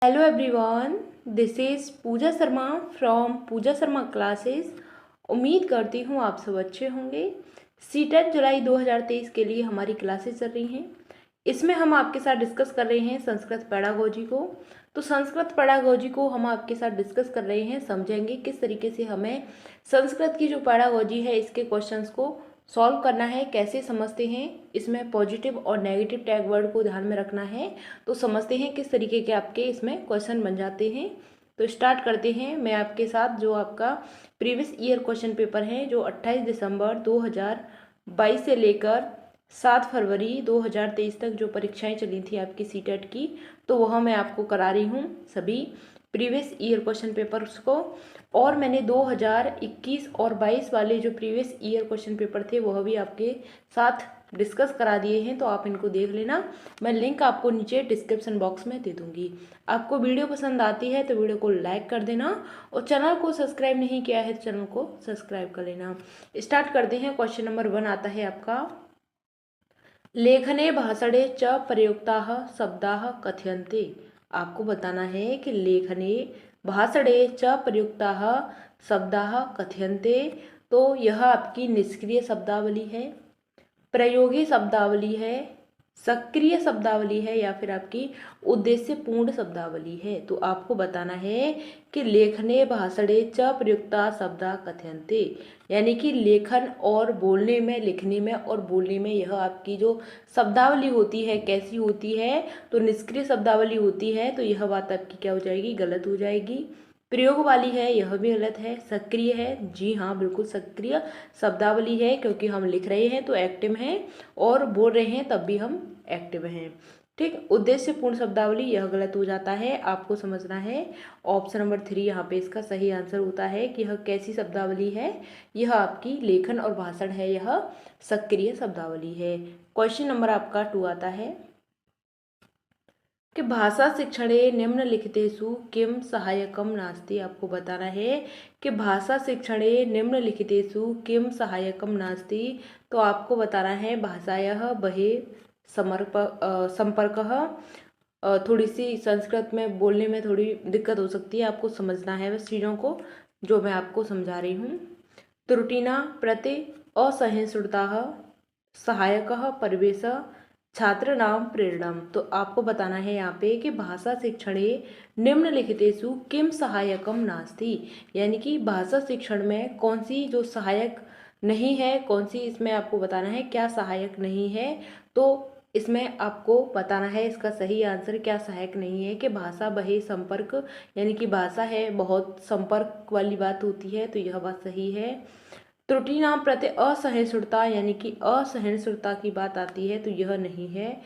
Hello everyone, this is Pooja Sharma from Pooja Sharma classes. उम्मीद करती हूँ आप सब अच्छे होंगे। सीटेट जुलाई 2023 के लिए हमारी क्लासेस चल रही हैं। इसमें हम आपके साथ डिस्कस कर रहे हैं संस्कृत पेडागोजी को। तो संस्कृत पेडागोजी को हम आपके साथ डिस्कस कर रहे हैं, समझेंगे किस तरीके से हमें संस्कृत की जो पेडागोजी है इसके क्वेश्चंस को सॉल्व करना है, कैसे समझते हैं, इसमें पॉजिटिव और नेगेटिव टैग वर्ड को ध्यान में रखना है। तो समझते हैं किस तरीके के आपके इसमें क्वेश्चन बन जाते हैं। तो स्टार्ट करते हैं। मैं आपके साथ जो आपका प्रीवियस ईयर क्वेश्चन पेपर है जो 28 दिसंबर 2022 से लेकर 7 फरवरी 2023 तक जो परीक्षाएं चली थी आपकी सीटेट की, तो वह मैं आपको करा रही हूँ सभी प्रीवियस ईयर क्वेश्चन पेपर्स को। और मैंने 2021 और 22 वाले जो प्रीवियस ईयर क्वेश्चन पेपर थे वह भी आपके साथ डिस्कस करा दिए हैं, तो आप इनको देख लेना। मैं लिंक आपको नीचे डिस्क्रिप्शन बॉक्स में दे दूंगी। आपको वीडियो पसंद आती है तो वीडियो को लाइक कर देना, और चैनल को सब्सक्राइब नहीं किया है तो चैनल को सब्सक्राइब कर लेना। स्टार्ट करते हैं। क्वेश्चन नंबर 1 आता है आपका, लेखने भाषणे च प्रयुक्ताः शब्दाः कथ्यन्ते। आपको बताना है कि लेखने भाषणे च प्रयुक्ताः शब्दाः कथ्यन्ते, तो यह आपकी निष्क्रिय शब्दावली है, प्रयोगी शब्दावली है, सक्रिय शब्दावली है, या फिर आपकी उद्देश्यपूर्ण शब्दावली है। तो आपको बताना है कि लेखने भाषणे च प्रयुक्ता शब्दा कथ्यन्ते, यानी कि लेखन और बोलने में, लिखने में और बोलने में यह आपकी जो शब्दावली होती है कैसी होती है, तो निष्क्रिय शब्दावली होती है। तो यह बात आपकी क्या हो जाएगी, गलत हो जाएगी। प्रयोग वाली है, यह भी गलत है। सक्रिय है, जी हाँ बिल्कुल सक्रिय शब्दावली है, क्योंकि हम लिख रहे हैं तो एक्टिव हैं, और बोल रहे हैं तब भी हम एक्टिव हैं। ठीक। उद्देश्यपूर्ण शब्दावली, यह गलत हो जाता है। आपको समझना है ऑप्शन नंबर 3 यहाँ पे इसका सही आंसर होता है कि यह कैसी शब्दावली है, यह आपकी लेखन और भाषण है, यह सक्रिय शब्दावली है। क्वेश्चन नंबर आपका 2 आता है कि भाषा शिक्षणे निम्नलिखितेषु किम सहायकम नास्ति। आपको बताना है कि भाषा शिक्षणे निम्नलिखितेषु किम सहायकम नास्ति। तो आपको बताना है भाषायाः बहे संपर्कः। थोड़ी सी संस्कृत में बोलने में थोड़ी दिक्कत हो सकती है, आपको समझना है बस चीज़ों को जो मैं आपको समझा रही हूँ। त्रुटिना प्रति असहिष्णुताः सहायकः परिवेश छात्र नाम प्रेरणम। तो आपको बताना है यहाँ पे कि भाषा शिक्षणे निम्नलिखितेषु किम सहायकम नास्ति, यानी कि भाषा शिक्षण में कौन सी जो सहायक नहीं है, कौन सी इसमें आपको बताना है क्या सहायक नहीं है। तो इसमें आपको बताना है इसका सही आंसर क्या सहायक नहीं है, कि भाषा बहे संपर्क, यानी कि भाषा है बहुत संपर्क वाली बात होती है, तो यह बात सही है। त्रुटि नाम प्रति असहिष्णुता, यानी कि असहिष्णुता की बात आती है, तो यह नहीं है।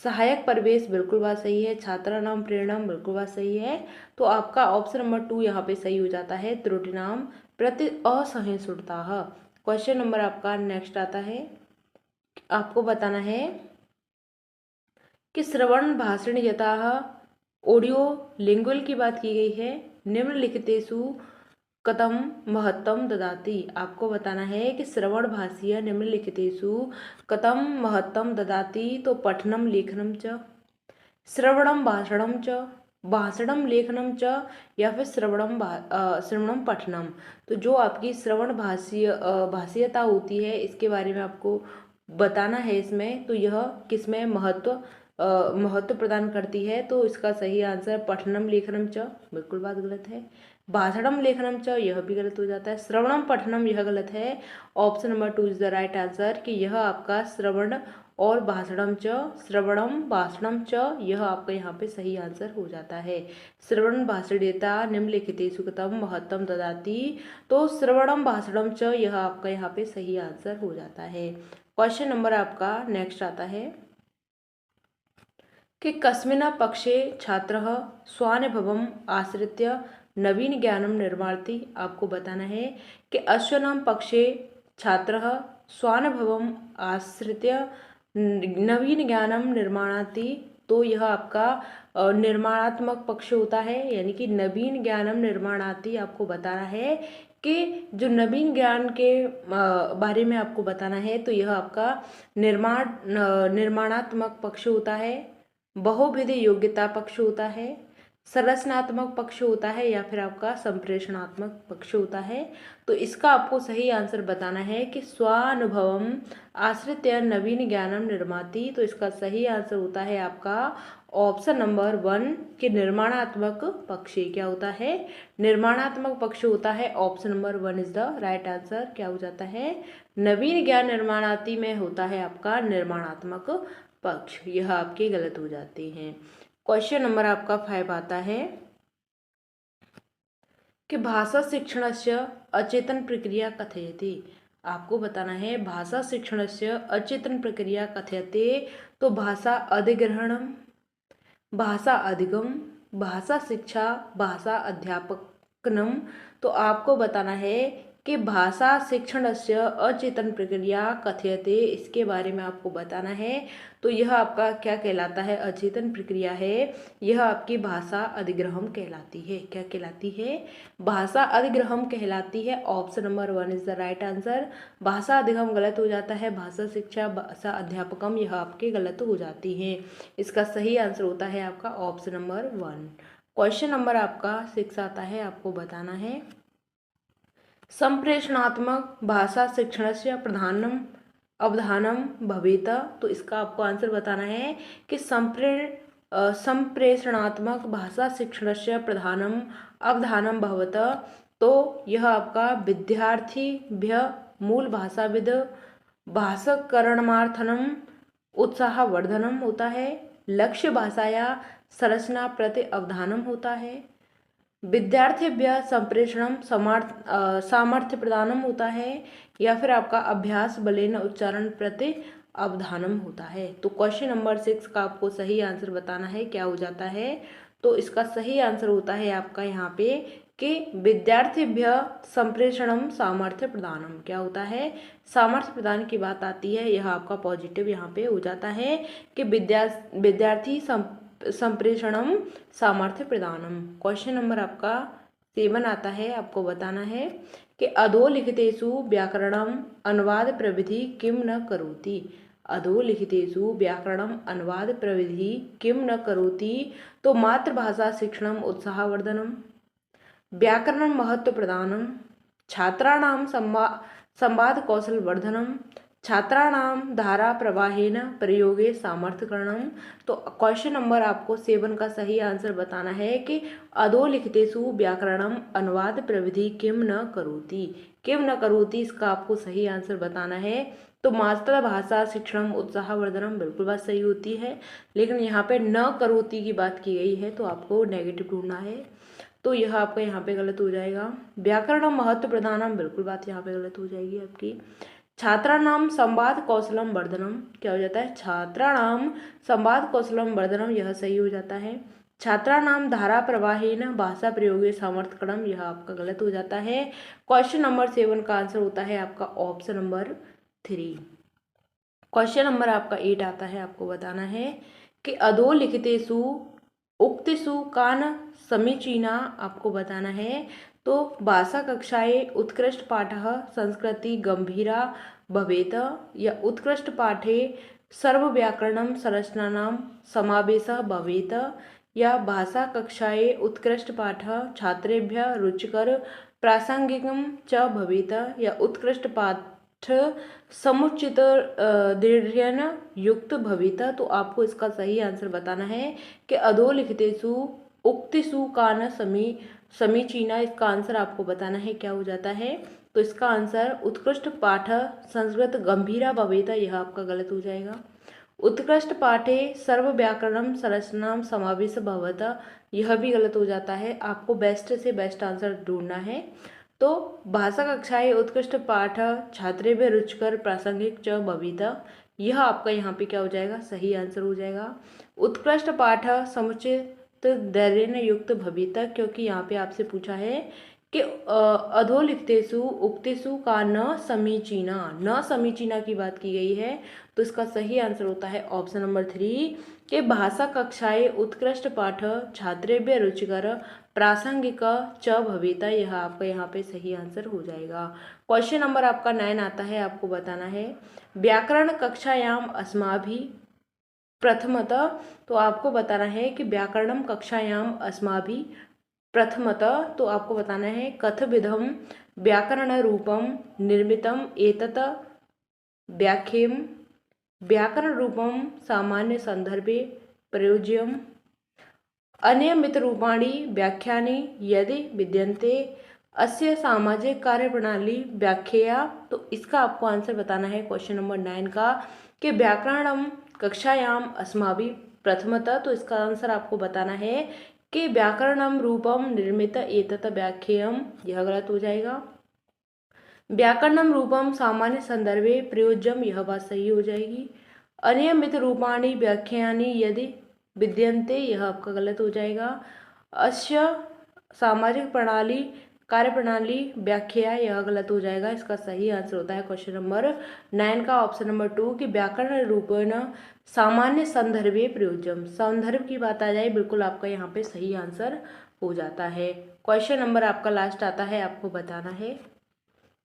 सहायक परिवेश, बिल्कुल बात सही है। छात्रा नाम प्रेरणा, बिल्कुल बात सही है। तो आपका ऑप्शन नंबर 2 यहाँ पे सही हो जाता है, त्रुटि नाम प्रति असहिष्णुता। क्वेश्चन नंबर आपका नेक्स्ट आता है, आपको बताना है कि श्रवण भाषण यथा ऑडियो लिंगुअल की बात की गई है, निम्नलिखितेषु कथम महत्तम ददाति। आपको बताना है कि श्रवण भाषीय निम्नलिखितेषु कथम महत्तम ददाति। तो पठनम लेखनम च, श्रवणम भाषणम च, भाषणम लेखनम च, या फिर श्रवणम पठनम। तो जो आपकी श्रवण भाषीयता होती है इसके बारे में आपको बताना है इसमें, तो यह किसमें महत्व प्रदान करती है। तो इसका सही आंसर पठनम लेखनम च, बिल्कुल बात गलत है। भाषणम लेखनम च, यह भी गलत हो जाता है। श्रवणम पठनम, यह गलत है। Option number 2 is the right answer, कि यह आपका श्रवण और भाषणम च, श्रवणम भाषणम च, यह आपका यहाँ पे सही आंसर हो जाता है। श्रवण भाषणेता निम्नलिखितेषु कथम महत्तम ददाति, तो श्रवणम भाषणम च, यह आपका यहाँ पे सही आंसर हो जाता है। क्वेश्चन नंबर आपका नेक्स्ट आता है कि कस्मिन् पक्षे छात्रः स्वानुभवम् आश्रित्य नवीन ज्ञानम निर्माति। आपको बताना है कि अश्वनाम पक्षे छात्रः स्वानुभवम् आश्रित्य नवीन ज्ञानम निर्माणाति। तो यह आपका निर्माणात्मक पक्ष होता है, यानी कि नवीन ज्ञानम निर्माणाति। आपको बताना है कि जो नवीन ज्ञान के बारे में आपको बताना है, तो यह आपका निर्माणात्मक पक्ष होता है, बहुविध योग्यता पक्ष होता है, संरचनात्मक पक्ष होता है या फिर आपका संप्रेषणात्मक पक्ष होता है। तो इसका आपको सही आंसर बताना है कि स्वानुभवम आश्रित्य नवीन ज्ञानम निर्माति। तो इसका सही आंसर होता है आपका ऑप्शन नंबर 1 कि निर्माणात्मक पक्ष। क्या होता है? निर्माणात्मक पक्ष होता है। Option number 1 is the right answer. क्या हो जाता है? नवीन ज्ञान निर्माणाति में होता है आपका निर्माणात्मक पक्ष। यह आपके गलत हो जाते हैं। क्वेश्चन नंबर आपका 5 आता है कि भाषा शिक्षणस्य अचेतन प्रक्रिया कथयति। आपको बताना है भाषा शिक्षणस्य अचेतन प्रक्रिया कथयते। तो भाषा अधिग्रहणम, भाषा अधिगम, भाषा शिक्षा, भाषा अध्यापनम। तो आपको बताना है कि भाषा शिक्षणस्य अचेतन प्रक्रिया कथयते, इसके बारे में आपको बताना है। तो यह आपका क्या कहलाता है? अचेतन प्रक्रिया है। यह आपकी भाषा अधिग्रहण कहलाती है। क्या कहलाती है? भाषा अधिग्रहण कहलाती है। Option number 1 is the right answer. भाषा अधिगम गलत हो जाता है। भाषा शिक्षा, भाषा अध्यापकम यह आपके गलत हो जाती हैं। इसका सही आंसर होता है आपका ऑप्शन नंबर 1। क्वेश्चन नंबर आपका 6 आता है, आपको बताना है संप्रेषणात्मक भाषा शिक्षणस्य प्रधानम अवधानम भवेत। तो इसका आपको आंसर बताना है कि संप्रेषणात्मक भाषा शिक्षणस्य प्रधानम अवधानम भवत। तो यह आपका विद्यार्थीभ्य मूल भाषाविद भाषाकरणार्थनम उत्साहवर्धनम होता है। लक्ष्य भाषाया संरचना प्रति अवधानम होता है। विद्यार्थिभ्य संप्रेषणम सामर्थ्य प्रदानम होता है। या फिर आपका अभ्यास बलेन उच्चारण प्रति अवधानम होता है। तो क्वेश्चन नंबर 6 का आपको सही आंसर बताना है। क्या हो जाता है? तो इसका सही आंसर होता है आपका यहाँ पे कि विद्यार्थिभ्य संप्रेषणम सामर्थ्य प्रदानम। क्या होता है? सामर्थ्य प्रदान की बात आती है। यह आपका पॉजिटिव यहाँ पे हो जाता है कि विद्यार्थी संप्रेषणम सामर्थ्य प्रदानम। क्वेश्चन नंबर आपका 7 आता है, आपको बताना है कि अधोलिखितेषु व्याकरणम अनुवाद प्रविधि किम न करोति। अधोलिखितेषु व्याकरणम अनुवाद प्रविधि किम न करोति। तो मातृभाषा शिक्षणम उत्साहवर्धनम, व्याकरण महत्व प्रदानम, छात्राणाम संवाद कौशल वर्धनम, छात्राणाम धारा प्रवाहेन प्रयोगे सामर्थ्यकरणम। तो क्वेश्चन नंबर आपको 7 का सही आंसर बताना है कि अधोलिखितेषु व्याकरणम अनुवाद प्रविधि किम न करोति। किम न करोति इसका आपको सही आंसर बताना है। तो मातृभाषा शिक्षणम उत्साहवर्धनम बिल्कुल बात सही होती है, लेकिन यहाँ पे न करोति की बात की गई है, तो आपको नेगेटिव ढूंढना है। तो यह आपका यहाँ पे गलत हो जाएगा। व्याकरण महत्व प्रधानम बिल्कुल बात यहाँ पे गलत हो जाएगी आपकी। छात्राणाम संवाद कौशलम वर्धनम, क्या हो जाता है? छात्राणाम संवाद कौशलम वर्धनम, यह सही हो जाता है। छात्राणाम धारा प्रवाहेन भाषा प्रयोगे सामर्थ्यकरणम, यह आपका गलत हो जाता है। क्वेश्चन नंबर 7 का आंसर होता है आपका ऑप्शन नंबर 3। क्वेश्चन नंबर आपका 8 आता है, आपको बताना है कि अधोलिखितेषु उक्तिषु कान समीचीना। आपको बताना है तो भाषा कक्षाए उत्कृष्ट पाठः संस्कृति गंभीरा भवेत, या उत्कृष्ट पाठे सर्वव्याकरणं संरचनानां समावेशः भवेत, या भाषा कक्षाए उत्कृष्ट पाठः छात्रेभ्यः रुचिकर प्रासंगिकं च भवेत, या उत्कृष्ट पाठ समुचित दृढ़ युक्त भवेत। तो आपको इसका सही आंसर बताना है कि अधोलिखितेषु उक्तिषु कान समीचीना, इसका आंसर आपको बताना है। क्या हो जाता है? तो इसका आंसर उत्कृष्ट पाठ संस्कृत गंभीरा भवेत, यह आपका गलत हो जाएगा। उत्कृष्ट पाठे सर्व व्याकरणम संरचनाम समावेश भवत, यह भी गलत हो जाता है। आपको बेस्ट से बेस्ट आंसर ढूंढना है। तो भाषा कक्षाएं उत्कृष्ट पाठ छात्रेभ्यः रुचिकर प्रासंगिक च भवेत, यह आपका यहाँ पे क्या हो जाएगा? सही आंसर हो जाएगा। उत्कृष्ट पाठ समुचित धैर्य युक्त भवेत, क्योंकि यहाँ पे आपसे पूछा है कि अधोलिखितेषु उक्तिषु का न समीचीना, न समीचीना की बात की गई है। तो इसका सही आंसर होता है ऑप्शन नंबर 3 कि भाषा कक्षाएं उत्कृष्ट पाठ छात्रेभ्यः रुचिकर प्रासंगिक च भवेत, यह आपका यहाँ पे सही आंसर हो जाएगा। क्वेश्चन नंबर आपका 9 आता है, आपको बताना है व्याकरण कक्षायाम अस्माभिः प्रथमतः तो आपको बताना है कि व्याकरणम कक्षायाम अस्माभिः प्रथमतः तो आपको बताना है कथविधम व्याकरण रूपम निर्मितम एतत् व्याख्येयम् व्याकरण रूपम सामान्य संदर्भे प्रयोज्यम् अनियमित रूपाणि व्याख्यानि यदि विद्यन्ते अस्य सामाजिक कार्यप्रणाली व्याख्या। तो इसका आपको आंसर बताना है क्वेश्चन नंबर 9 का कि व्याकरणम कक्षायाम अस्माभिः प्रथमतः तो इसका आंसर आपको बताना है कि व्याकरणम रूपम निर्मित एतत् व्याख्येयम्, यह गलत हो जाएगा। व्याकरणम रूपम सामान्य संदर्भे प्रयोज्यम, यह बात सही हो जाएगी। अनियमित रूपाणि व्याख्यानि यदि विद्यन्ते, यह आपका गलत हो जाएगा। अस्य सामाजिक प्रणाली कार्यप्रणाली व्याख्या, यह गलत हो जाएगा। इसका सही आंसर होता है क्वेश्चन नंबर 9 का ऑप्शन नंबर 2 कि व्याकरण रूपेण सामान्य संदर्भे प्रयोज्यम। संदर्भ की बात आ जाए बिल्कुल आपका यहाँ पे सही आंसर हो जाता है। क्वेश्चन नंबर आपका लास्ट आता है, आपको बताना है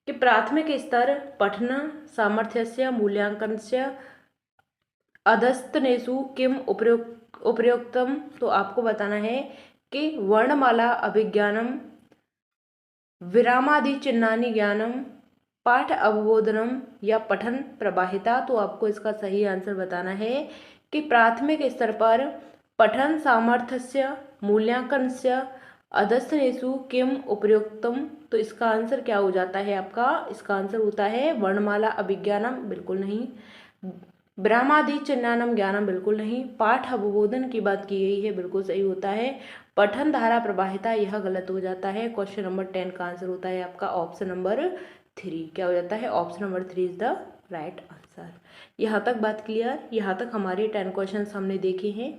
कि प्राथमिक स्तर पठन सामर्थ्यस्य मूल्यांकनस्य अधस्तनेषु किम उपयोक्तम। तो आपको बताना है कि वर्णमाला अभिज्ञानम, विरामादि चिन्हानि ज्ञानम, पाठ अवबोधनम या पठन प्रवाहिता। तो आपको इसका सही आंसर बताना है कि प्राथमिक स्तर पर पठन सामर्थ्यस्य मूल्यांकनस्य अधस्तनेषु किम उपयोक्तम। तो इसका आंसर क्या हो जाता है आपका, इसका आंसर होता है वर्णमाला अभिज्ञानम, बिल्कुल नहीं। ब्रह्मादि चिन्हानम ज्ञानम, बिल्कुल नहीं। पाठ अवबोधन की बात की गई है, बिल्कुल सही होता है। पठन धारा प्रवाहिता, यह गलत हो जाता है। क्वेश्चन नंबर 10 का आंसर होता है आपका ऑप्शन नंबर 3। क्या हो जाता है, option number 3 is the right answer. यहाँ तक बात क्लियर। यहाँ तक हमारे 10 क्वेश्चन हमने देखे हैं।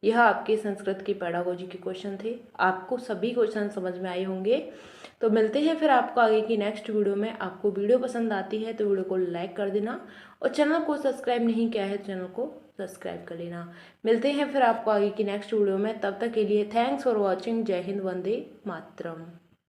यह आपके संस्कृत की पेडागोजी के क्वेश्चन थे। आपको सभी क्वेश्चन समझ में आए होंगे। तो मिलते हैं फिर आपको आगे की नेक्स्ट वीडियो में। आपको वीडियो पसंद आती है तो वीडियो को लाइक कर देना और चैनल को सब्सक्राइब नहीं किया है तो चैनल को सब्सक्राइब कर लेना। मिलते हैं फिर आपको आगे की नेक्स्ट वीडियो में। तब तक के लिए थैंक्स फॉर वॉचिंग। जय हिंद, वंदे मातरम।